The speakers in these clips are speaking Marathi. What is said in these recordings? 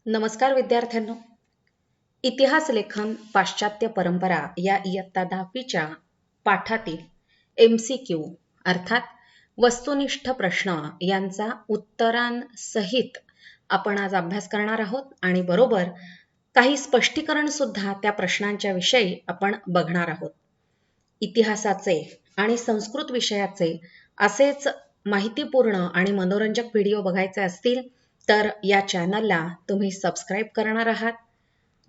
नमस्कार विद्यार्थ्यांनो. इतिहास लेखन पाश्चात्य परंपरा या इयत्ता 10वीच्या पाठातील MCQ अर्थात वस्तुनिष्ठ प्रश्न यांचा उत्तरांसहित आपण आज अभ्यास करणार आहोत आणि बरोबर काही स्पष्टीकरण सुद्धा त्या प्रश्नांच्या विषयी आपण बघणार आहोत. इतिहासाचे आणि संस्कृत विषयाचे असेच माहितीपूर्ण आणि मनोरंजक व्हिडिओ बघायचे असतील तर या चॅनलला तुम्ही सबस्क्राईब करणार आहात,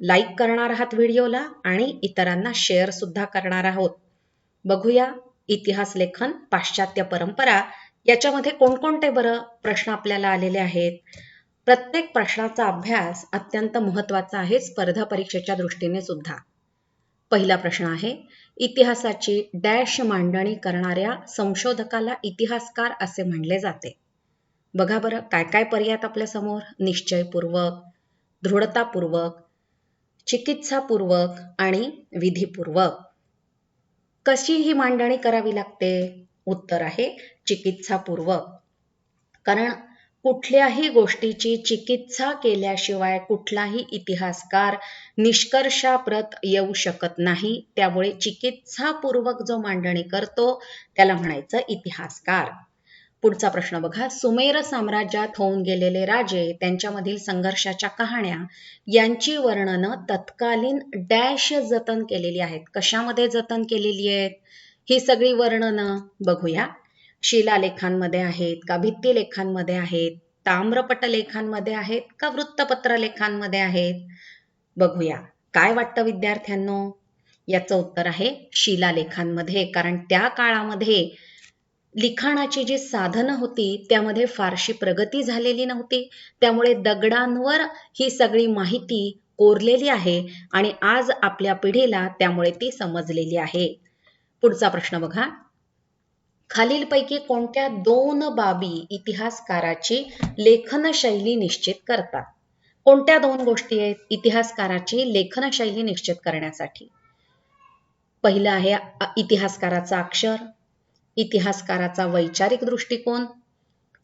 लाईक करणार आहात व्हिडिओला आणि इतरांना शेअर सुद्धा करणार आहोत. बघूया इतिहास लेखन पाश्चात्य परंपरा याच्यामध्ये कोणकोणते प्रश्न आपल्याला आलेले आहेत. प्रत्येक प्रश्नाचा अभ्यास अत्यंत महत्त्वाचा आहे स्पर्धा परीक्षेच्या दृष्टीने सुद्धा. पहिला प्रश्न आहे, इतिहासाची डॅश मांडणी करणाऱ्या संशोधकाला इतिहासकार असे म्हणले जाते. बघा बरं काय काय पर्याय आपल्या समोर. निश्चयपूर्वक, दृढतापूर्वक, चिकित्सापूर्वक आणि विधीपूर्वक. कशी ही मांडणी करावी लागते? उत्तर आहे चिकित्सापूर्वक. कारण कुठल्याही गोष्टीची चिकित्सा केल्याशिवाय कुठलाही इतिहासकार निष्कर्षाप्रत येऊ शकत नाही. त्यामुळे चिकित्सापूर्वक जो मांडणी करतो त्याला म्हणायचं इतिहासकार. पुढचा प्रश्न बघा, सुमेर साम्राज्यात होऊन गेलेले राजे, त्यांच्यामधील संघर्षाच्या कहाण्या यांची वर्णनं तत्कालीन डॅश जतन केलेली आहेत. कशामध्ये जतन केलेली आहेत ही सगळी वर्णनं? बघूया. शिलालेखांमध्ये आहेत का, भित्तिलेखांमध्ये आहेत, ताम्रपट लेखांमध्ये आहेत का, वृत्तपत्र लेखांमध्ये आहेत? बघूया. काय वाटतं विद्यार्थ्यांनो? याचं उत्तर आहे शिलालेखांमध्ये. कारण त्या काळामध्ये लिखाणाची जी साधनं होती त्यामध्ये फारशी प्रगती झालेली नव्हती. त्यामुळे दगडांवर ही सगळी माहिती कोरलेली आहे आणि आज आपल्या पिढीला त्यामुळे ती समजलेली आहे. पुढचा प्रश्न बघा, खालीलपैकी कोणत्या दोन बाबी इतिहासकाराची लेखनशैली निश्चित करतात? कोणत्या दोन गोष्टी आहेत इतिहासकाराची लेखनशैली निश्चित करण्यासाठी? पहिलं आहे इतिहासकाराचा अक्षर, इतिहासकाराचा वैचारिक दृष्टिकोन,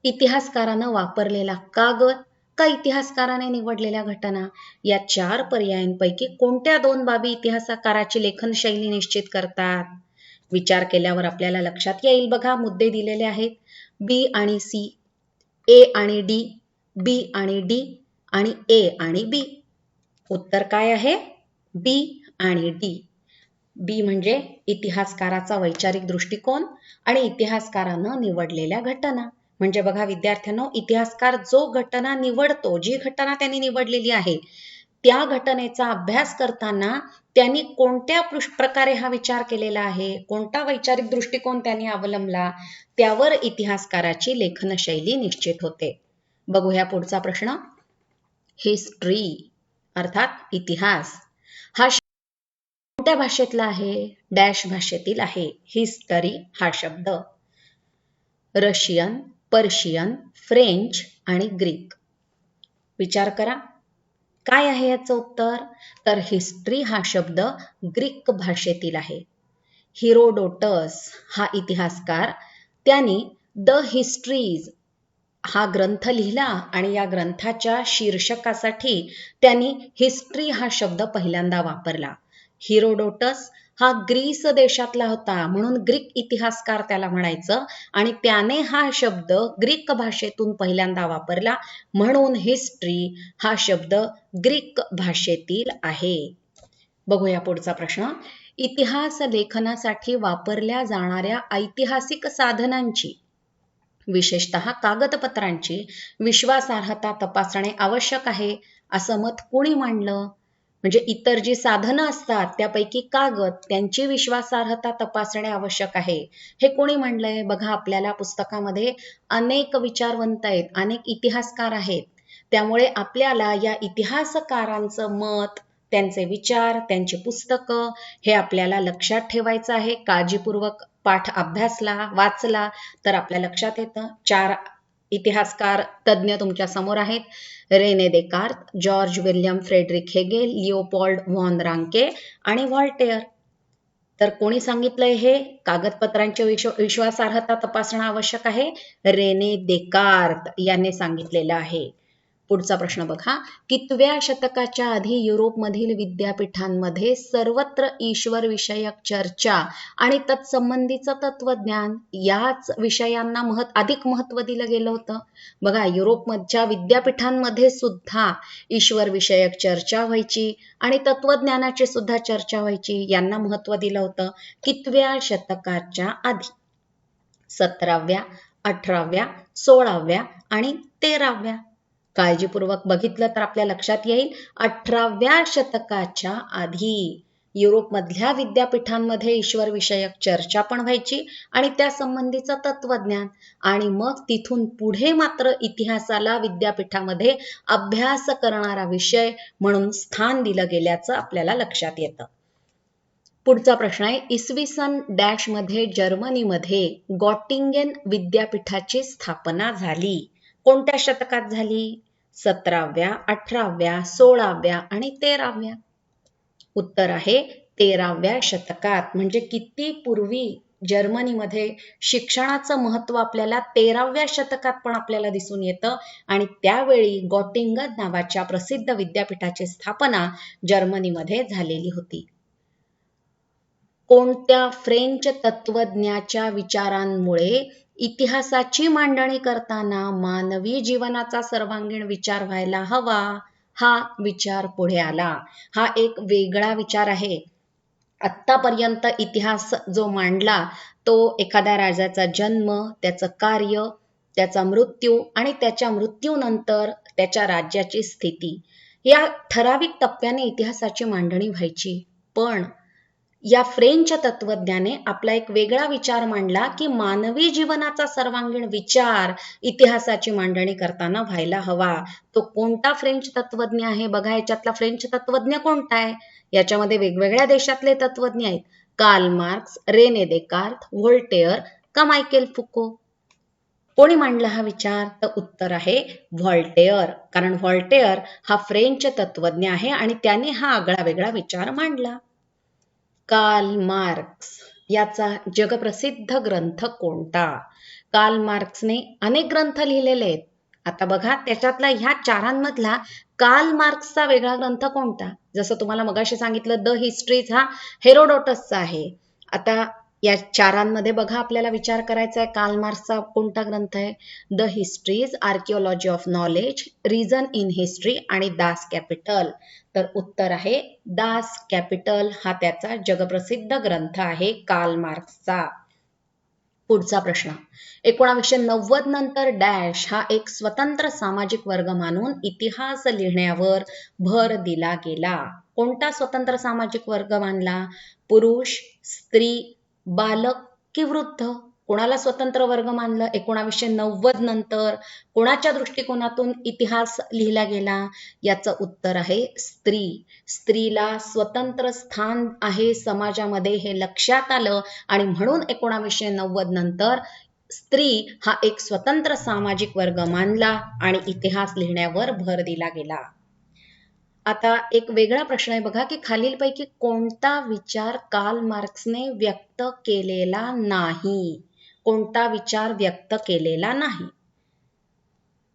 इतिहासकारानं वापरलेला कागद का इतिहासकाराने निवडलेल्या घटना. या 4 पर्यायांपैकी कोणत्या दोन बाबी इतिहासकाराची लेखनशैली निश्चित करतात? विचार केल्यावर आपल्याला लक्षात येईल. बघा मुद्दे दिलेले आहेत. बी आणि सी, ए आणि डी, बी आणि डी आणि ए आणि बी. उत्तर काय आहे? बी आणि डी. बी म्हणजे इतिहासकाराचा वैचारिक दृष्टिकोन आणि इतिहासकारानं निवडलेल्या घटना. म्हणजे बघा विद्यार्थ्यांनो, इतिहासकार जो घटना निवडतो, जी घटना त्यांनी निवडलेली आहे त्या घटनेचा अभ्यास करताना त्यांनी कोणत्या प्रकारे हा विचार केलेला आहे, कोणता वैचारिक दृष्टिकोन त्यांनी अवलंबला, त्यावर इतिहासकाराची लेखनशैली निश्चित होते. बघूया पुढचा प्रश्न. हिस्ट्री अर्थात इतिहास हा कोणत्या भाषेतला आहे? डॅश भाषेतील आहे. हिस्टरी हा शब्द रशियन, पर्शियन, फ्रेंच आणि ग्रीक. विचार करा काय आहे याचं उत्तर. तर हिस्ट्री हा शब्द ग्रीक भाषेतील आहे. हिरोडोटस हा इतिहासकार, त्यांनी द हिस्ट्रीज हा ग्रंथ लिहिला आणि या ग्रंथाच्या शीर्षकासाठी त्यांनी हिस्ट्री हा शब्द पहिल्यांदा वापरला. हिरोडोटस हा ग्रीस देशातला होता म्हणून ग्रीक इतिहासकार त्याला म्हणायचं आणि त्याने हा शब्द ग्रीक भाषेतून पहिल्यांदा वापरला म्हणून हिस्ट्री हा शब्द ग्रीक भाषेतील आहे. बघूया पुढचा प्रश्न. इतिहास लेखनासाठी वापरल्या जाणाऱ्या ऐतिहासिक साधनांची, विशेषतः कागदपत्रांची विश्वासार्हता तपासणे आवश्यक आहे असं मत कोणी मांडलं? म्हणजे इतर जी साधनं असतात त्यापैकी कागद, त्यांची विश्वासार्हता तपासणे आवश्यक आहे हे कोणी मांडलंय? बघा आपल्याला पुस्तकामध्ये अनेक विचारवंत आहेत, अनेक इतिहासकार आहेत. त्यामुळे आपल्याला या इतिहासकारांचं मत, त्यांचे विचार, त्यांची पुस्तकं हे आपल्याला लक्षात ठेवायचं आहे. काळजीपूर्वक पाठ अभ्यासला, वाचला तर आपल्या लक्षात येतं. 4 इतिहासकार तज्ञ तुमच्या समोर आहेत. René Descartes, Georg Wilhelm Friedrich Hegel, Leopold von Ranke आणि व्हॉल्टेअर. तर कोणी सांगितलंय हे? कागदपत्रांची विश्वासार्हता तपासणं आवश्यक आहे. रेने देकार्त यांनी सांगितलेलं आहे. पुढचा प्रश्न बघा. कितव्या शतकाच्या आधी युरोपमधील विद्यापीठांमध्ये सर्वत्र ईश्वर विषयक चर्चा आणि तत्संबंधीचं तत्वज्ञान याच विषयांना अधिक महत्व दिलं गेलं होतं? बघा, युरोपमधच्या विद्यापीठांमध्ये सुद्धा ईश्वर विषयक चर्चा व्हायची आणि तत्वज्ञानाची सुद्धा चर्चा व्हायची. यांना महत्व दिलं होतं. कितव्या शतकाच्या आधी? 17व्या, 18व्या, 16व्या आणि 13व्या. काळजीपूर्वक बघितलं तर आपल्या लक्षात येईल 18व्या शतकाच्या आधी युरोपमधल्या विद्यापीठांमध्ये ईश्वर विषयक चर्चा पण व्हायची आणि त्या संबंधीचं तत्वज्ञान, आणि मग तिथून पुढे मात्र इतिहासाला विद्यापीठामध्ये अभ्यास करणारा विषय म्हणून स्थान दिलं गेल्याचं आपल्याला लक्षात येतं. पुढचा प्रश्न आहे. इसवी सन डॅश मध्ये जर्मनीमध्ये गॉटिंगेन विद्यापीठाची स्थापना झाली. कोणत्या शतकात झाली? 17व्या, 18व्या, 16व्या आणि 13व्या. उत्तर आहे 13व्या शतकात. म्हणजे किती पूर्वी जर्मनीमध्ये शिक्षणाचं महत्व आपल्याला 13व्या शतकात पण आपल्याला दिसून येतं आणि त्यावेळी गॉटिंगन नावाच्या प्रसिद्ध विद्यापीठाची स्थापना जर्मनीमध्ये झालेली होती. कोणत्या फ्रेंच तत्वज्ञाच्या विचारांमुळे इतिहासाची मांडणी करताना मानवी जीवनाचा सर्वांगीण विचार व्हायला हवा हा विचार पुढे आला? हा एक वेगळा विचार आहे. आत्तापर्यंत इतिहास जो मांडला तो एखाद्या राजाचा जन्म, त्याचं कार्य, त्याचा मृत्यू आणि त्याच्या मृत्यूनंतर त्याच्या राज्याची स्थिती, या ठराविक टप्प्याने इतिहासाची मांडणी व्हायची. पण या फ्रेंच तत्वज्ञाने आपला एक वेगळा विचार मांडला की मानवी जीवनाचा सर्वांगीण विचार इतिहासाची मांडणी करताना व्हायला हवा. तो कोणता फ्रेंच तत्वज्ञ आहे? बघा, याच्यातला फ्रेंच तत्वज्ञ कोणता आहे? याच्यामध्ये वेगवेगळ्या देशातले तत्वज्ञ आहेत. कार्ल मार्क्स, रेने देकार्त, व्होल्टेअर का मायकेल फुको? कोणी मांडला हा विचार? तर उत्तर आहे व्होल्टेअर. कारण व्होल्टेअर हा फ्रेंच तत्वज्ञ आहे आणि त्याने हा आगळा वेगळा विचार मांडला. कार्ल मार्क्स याचा जगप्रसिद्ध ग्रंथ कोणता? कार्ल मार्क्सने अनेक ग्रंथ लिहिलेले आहेत. आता बघा, त्याच्यातला ह्या चारांमधला कार्ल मार्क्सचा वेगळा ग्रंथ कोणता? जसं तुम्हाला मगाशी सांगितलं द हिस्ट्रीज हा हेरोडोटसचा आहे. आता या चारांमध्ये बघा आपल्याला विचार करायचा आहे कार्ल मार्क्सचा कोणता ग्रंथ आहे? The histories, archaeology of knowledge, reason in history आणि दास कॅपिटल. तर उत्तर आहे दास कॅपिटल हा त्याचा जगप्रसिद्ध ग्रंथ आहे कार्ल मार्क्सचा. पुढचा प्रश्न. 1990 नंतर डॅश हा एक स्वतंत्र सामाजिक वर्ग मानून इतिहास लिहिण्यावर भर दिला गेला. कोणता स्वतंत्र सामाजिक वर्ग मानला? पुरुष, स्त्री, बालक की वृद्ध? कोणाला स्वतंत्र वर्ग मानलं 1990 नंतर? कोणाच्या दृष्टिकोनातून इतिहास लिहिला गेला? याचं उत्तर आहे स्त्री. स्त्रीला स्वतंत्र स्थान आहे समाजामध्ये हे लक्षात आलं आणि म्हणून 1990 नंतर स्त्री हा एक स्वतंत्र सामाजिक वर्ग मानला आणि इतिहास लिहिण्यावर भर दिला गेला. आता एक वेगळा प्रश्न आहे बघा की खालीलपैकी कोणता विचार कार्ल मार्क्सने व्यक्त केलेला नाही? कोणता विचार व्यक्त केलेला नाही?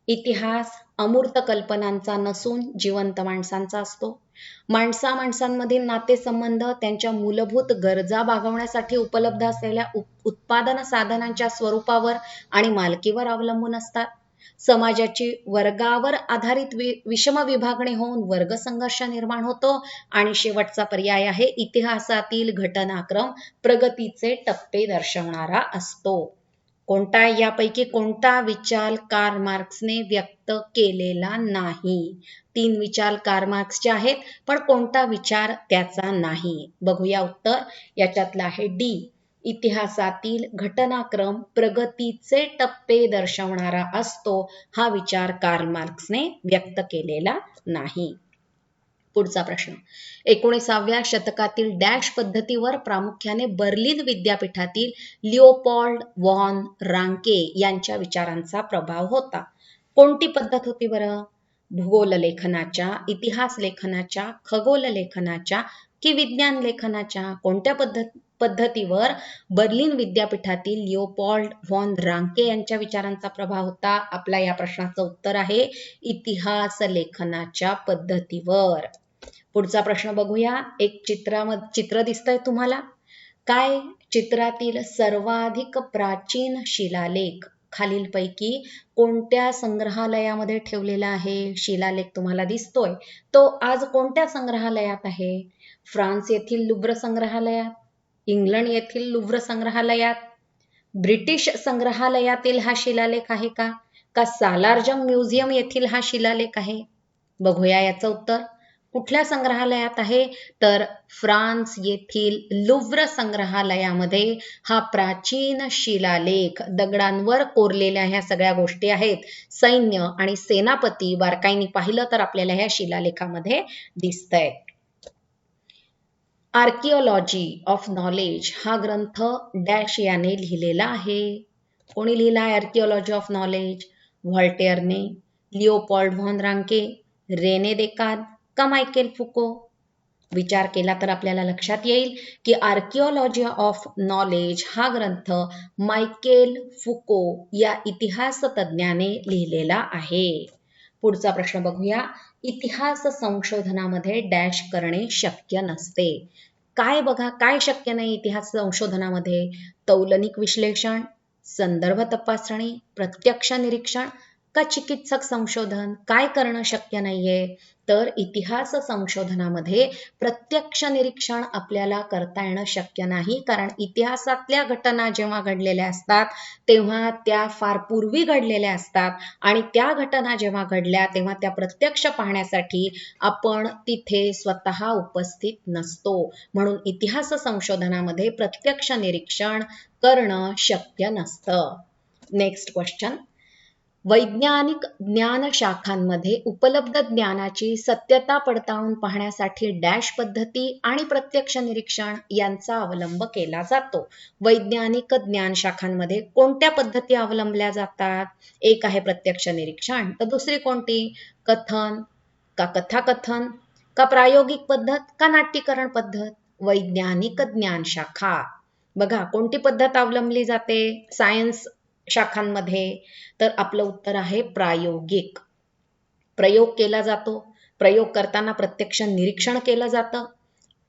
इतिहास अमूर्त कल्पनांचा नसून जिवंत माणसांचा असतो. माणसांमधील नातेसंबंध त्यांच्या मूलभूत गरजा भागवण्यासाठी उपलब्ध असलेल्या उत्पादन साधनांच्या स्वरूपावर आणि मालकीवर अवलंबून असतात. समाजाची वर्गावर आधारित विषम विभागणी होऊन वर्ग संघर्ष निर्माण होतो. आणि शेवटचा पर्याय आहे इतिहासातील घटनाक्रम प्रगतीचे टप्पे दर्शवणारा असतो. कोणता यापैकी कोणता विचार कार्ल मार्क्सने व्यक्त केलेला नाही? 3 विचार कार्ल मार्क्सचे आहेत पण कोणता विचार त्याचा नाही? बघूया उत्तर. याच्यातलं आहे डी, इतिहासातील घटनाक्रम प्रगतीचे टप्पे दर्शवणारा असतो. हा विचार कार्ल मार्क्सने व्यक्त केलेला नाही. पुढचा प्रश्न. 19व्या शतकातील डॅश पद्धतीवर प्रामुख्याने बर्लिन विद्यापीठातील लिओपोल्ड वॉन रांके यांच्या विचारांचा प्रभाव होता. कोणती पद्धत होती बरं? भूगोल लेखनाच्या, इतिहास लेखनाच्या, खगोल लेखनाच्या की विज्ञान लेखनाच्या? कोणत्या पद्धतीवर बर्लिन विद्यापीठातील लिओपॉल्ड व्हॉन रांके यांच्या विचारांचा प्रभाव होता. आपला या प्रश्नाचं उत्तर आहे इतिहास लेखनाच्या पद्धतीवर. पुढचा प्रश्न बघूया. एक चित्र दिसतंय तुम्हाला. काय? चित्रातील सर्वाधिक प्राचीन शिलालेख खालीलपैकी कोणत्या संग्रहालयामध्ये ठेवलेला आहे? शिलालेख तुम्हाला दिसतोय तो आज कोणत्या संग्रहालयात आहे? फ्रान्स येथील लुव्र संग्रहालयात, इंग्लंड येथील लुव्र संग्रहालयात, ब्रिटिश संग्रहालयातील हा शिलालेख आहे का सालारजंग म्युझियम येथील हा शिलालेख आहे? बघूया याचं उत्तर. कुठल्या संग्रहालयात आहे? तर फ्रान्स येथील लुव्र संग्रहालयामध्ये हा प्राचीन शिलालेख, दगडांवर कोरलेल्या ह्या सगळ्या गोष्टी आहेत. सैन्य आणि सेनापती बारकाईने पाहिलं तर आपल्याला ह्या शिलालेखामध्ये दिसतंय. आर्किओलॉजी ऑफ नॉलेज हा ग्रंथ डॅश याने लिहिलेला आहे. कोणी लिहिला आहे आर्किओलॉजी ऑफ नॉलेज? व्हॉल्टेअरने, Leopold von Ranke, René Descartes का मायकेल फुको? विचार केला तर आपल्याला लक्षात येईल की आर्किओलॉजी ऑफ नॉलेज हा ग्रंथ मायकेल फुको या इतिहास तज्ञाने लिहिलेला आहे. पुढचा प्रश्न बघूया. इतिहास संशोधनामध्ये डॅश करणे शक्य नसते. काय? बघा, काय शक्य नाही इतिहास संशोधनामध्ये? तौलनिक विश्लेषण, संदर्भ तपासणी, प्रत्यक्ष निरीक्षण का चिकित्सक संशोधन? काय करणं शक्य नाहीये? तर इतिहास संशोधनामध्ये प्रत्यक्ष निरीक्षण आपल्याला करता येणं शक्य नाही, कारण इतिहासातल्या घटना जेव्हा घडलेल्या असतात तेव्हा त्या फार पूर्वी घडलेल्या असतात आणि त्या घटना जेव्हा घडल्या तेव्हा त्या प्रत्यक्ष पाहण्यासाठी आपण तिथे स्वतः उपस्थित नसतो. म्हणून इतिहास संशोधनामध्ये प्रत्यक्ष निरीक्षण करणं शक्य नसतं. Next question. वैज्ञानिक ज्ञान शाखांमध्ये उपलब्ध ज्ञानाची सत्यता पडताळून पाहण्यासाठी डॅश पद्धती आणि प्रत्यक्ष निरीक्षण यांचा अवलंब केला जातो. वैज्ञानिक ज्ञान शाखांमध्ये कोणत्या पद्धती अवलंबल्या जातात? एक आहे प्रत्यक्ष निरीक्षण, तर दुसरी कोणती? कथन का कथाकथन का प्रायोगिक पद्धत का नाट्यीकरण पद्धत? वैज्ञानिक ज्ञान शाखा बघा कोणती पद्धत अवलंबली जाते सायन्स शाखांमध्ये? तर आपलं उत्तर आहे प्रायोगिक. प्रयोग केला जातो. प्रयोग करताना प्रत्यक्ष निरीक्षण केलं जातं,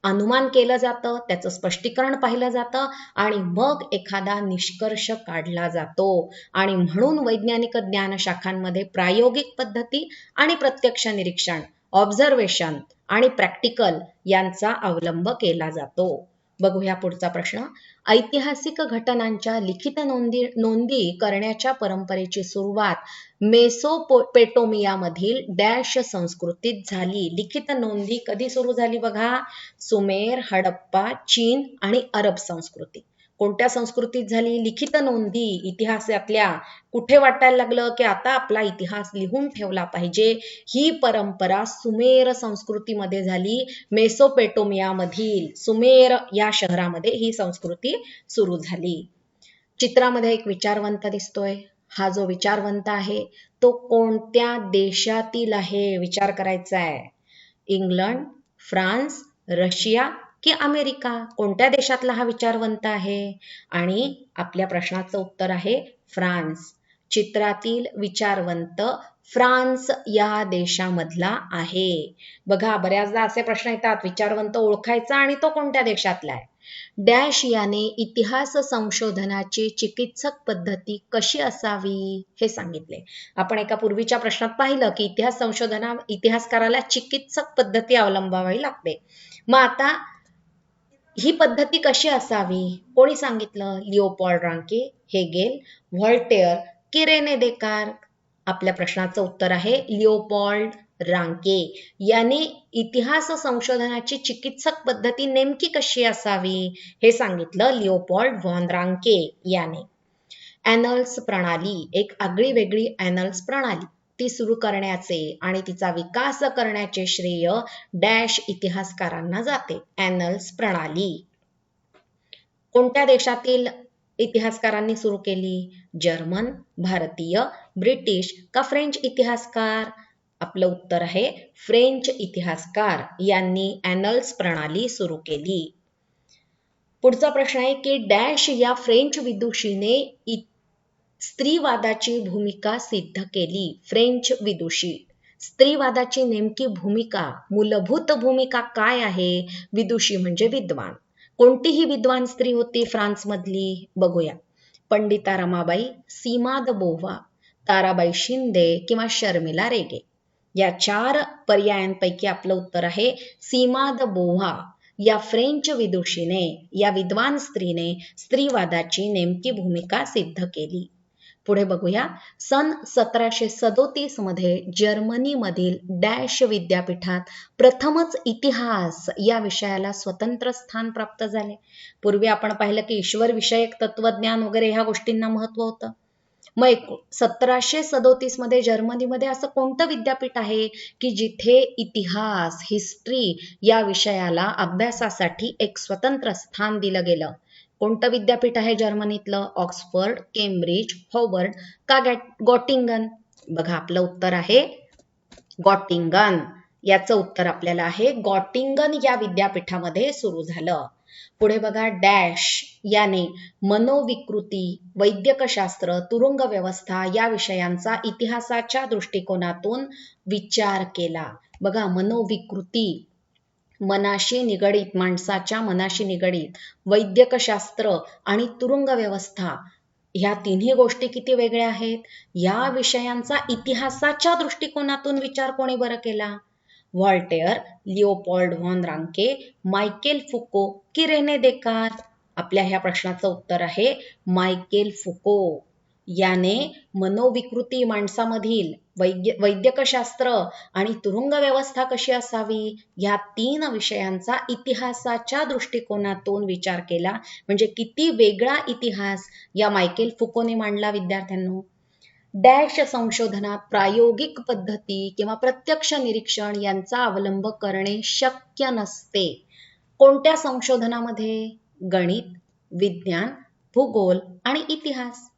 अनुमान केलं जातं, त्याचं स्पष्टीकरण पाहिलं जातं आणि मग एखादा निष्कर्ष काढला जातो. आणि म्हणून वैज्ञानिक ज्ञान शाखांमध्ये प्रायोगिक पद्धती आणि प्रत्यक्ष निरीक्षण, ऑब्झर्वेशन आणि प्रॅक्टिकल यांचा अवलंब केला जातो. बघूया पुढचा प्रश्न. ऐतिहासिक घटनांच्या लिखित नोंदी करण्याच्या परंपरेची सुरुवात मेसोपोटेमियामधील डॅश संस्कृतीत झाली. लिखित नोंदी कधी सुरू झाली? बघा, सुमेर, हडप्पा, चीन आणि अरब संस्कृती. कोणत्या संस्कृतीत झाली? लिखित नोंदी इतिहासातल्या. कुठे वाटायला लागलं की आता आपला इतिहास लिहून ठेवला पाहिजे? ही परंपरा सुमेर संस्कृतीमध्ये झाली. मेसोपोटेमियामधील सुमेर या शहरामध्ये ही संस्कृती सुरू झाली. चित्रामध्ये एक विचारवंत दिसतोय. हा जो विचारवंत आहे तो कोणत्या देशातील आहे? विचार करायचा आहे. इंग्लंड, फ्रान्स, रशिया की अमेरिका? कोणत्या देशातला हा विचारवंत आहे? आणि आपल्या प्रश्नाचं उत्तर आहे फ्रान्स. चित्रातील विचारवंत फ्रान्स या देशामधला आहे. बघा, बऱ्याचदा असे प्रश्न येतात, विचारवंत ओळखायचा आणि तो कोणत्या देशातला आहे? डॅश याने इतिहास संशोधनाची चिकित्सक पद्धती कशी असावी हे सांगितले. आपण एका पूर्वीच्या प्रश्नात पाहिलं की इतिहासकाराला चिकित्सक पद्धती अवलंबावी लागते. मग आता ही पद्धती कशी असावी? कोणी सांगितलं? लिओपॉल्ड रांके, हेगेल, व्हॉल्टेअर की रेने देकार्द? आपल्या प्रश्नाचं उत्तर आहे लिओपॉल्ड रांके याने इतिहास संशोधनाची चिकित्सक पद्धती नेमकी कशी असावी हे सांगितलं लिओपॉल्ड व्हॉन रांके याने. ॲनल्स प्रणाली, एक आगळी वेगळी ॲनल्स प्रणाली, ती सुरू करण्याचे आणि तिचा विकास करण्याचे श्रेय डॅश इतिहासकारांना जाते. ॲनल्स प्रणाली कोणत्या देशातील इतिहासकारांनी सुरू केली? जर्मन, भारतीय, ब्रिटिश का फ्रेंच इतिहासकार? आपलं उत्तर आहे फ्रेंच इतिहासकार यांनी ॲनल्स प्रणाली सुरू केली. पुढचा प्रश्न आहे की डॅश या फ्रेंच विदुषीने स्त्रीवादाची भूमिका सिद्ध केली. फ्रेंच विदुषी. स्त्रीवादाची नेमकी भूमिका, मूलभूत भूमिका काय आहे? विदुषी म्हणजे विद्वान. कोणतीही विद्वान स्त्री होती फ्रान्समधली? बघूया. पंडिता रमाबाई, सीमा द बोव्हा, ताराबाई शिंदे किंवा शर्मिला रेगे. या 4 पर्यायांपैकी आपलं उत्तर आहे सीमा द बोव्हा या फ्रेंच विदुषीने, या विद्वान स्त्रीने स्त्रीवादाची नेमकी भूमिका सिद्ध केली. पुढे बघूया. सन 1737 मध्ये जर्मनीमधील डॅश विद्यापीठात प्रथमच इतिहास या विषयाला स्वतंत्र स्थान प्राप्त झाले. पूर्वी आपण पाहिलं की ईश्वर विषयक तत्वज्ञान वगैरे ह्या गोष्टींना महत्व होतं. मग 1737 मध्ये जर्मनीमध्ये असं कोणतं विद्यापीठ आहे की जिथे इतिहास, हिस्ट्री या विषयाला अभ्यासासाठी एक स्वतंत्र स्थान दिलं गेलं? कोणतं विद्यापीठ आहे जर्मनीतलं? ऑक्सफर्ड, केम्ब्रिज, हॉवर्ड का गॉटिंगन? बघा, आपलं उत्तर आहे गॉटिंगन. याचं उत्तर आपल्याला आहे गॉटिंगन या विद्यापीठामध्ये सुरू झालं. पुढे बघा. डॅश याने मनोविकृती, वैद्यकशास्त्र, तुरुंग व्यवस्था या विषयांचा इतिहासाच्या दृष्टिकोनातून विचार केला. बघा, मनोविकृती, मनाशी निगडीत, माणसाच्या मनाशी निगडीत, वैद्यकशास्त्र आणि तुरुंग व्यवस्था ह्या तिन्ही गोष्टी किती वेगळ्या आहेत. या विषयांचा इतिहासाच्या दृष्टिकोनातून विचार कोणी बरं केला? व्हॉल्टेअर, लिओपोल्ड व्हॉन रांके, मायकेल फुको की रेने देकार? आपल्या ह्या प्रश्नाचं उत्तर आहे मायकेल फुको. याने मनोविकृती, माणसामधील वैद्यकशास्त्र आणि तुरुंग व्यवस्था कशी असावी या 3 विषयांचा इतिहासाच्या दृष्टिकोनातून विचार केला. म्हणजे किती वेगळा इतिहास या मायकेल फुकोने मांडला विद्यार्थ्यांनो. डॅश संशोधनात प्रायोगिक पद्धती किंवा प्रत्यक्ष निरीक्षण यांचा अवलंब करणे शक्य नसते. कोणत्या संशोधनामध्ये? गणित, विज्ञान, भूगोल आणि इतिहास.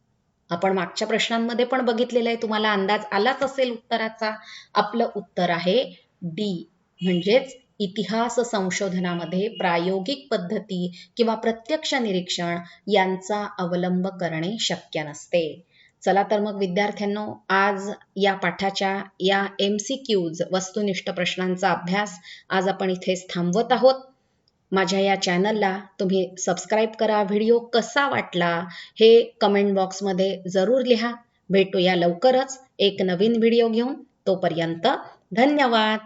आपण मागच्या प्रश्नांमध्ये पण बघितलेलं आहे, तुम्हाला अंदाज आलाच असेल उत्तराचा. आपलं उत्तर आहे डी, म्हणजेच इतिहास संशोधनामध्ये प्रायोगिक पद्धती किंवा प्रत्यक्ष निरीक्षण यांचा अवलंब करणे शक्य नसते. चला तर मग विद्यार्थ्यांनो, आज या पाठाच्या या MCQs वस्तुनिष्ठ प्रश्नांचा अभ्यास आज आपण इथेच थांबवत आहोत. माझ्या या चॅनलला तुम्ही सबस्क्राईब करा. व्हिडिओ कसा वाटला हे कमेंट बॉक्समध्ये जरूर लिहा. भेटूया लवकरच एक नवीन व्हिडिओ घेऊन. तोपर्यंत धन्यवाद.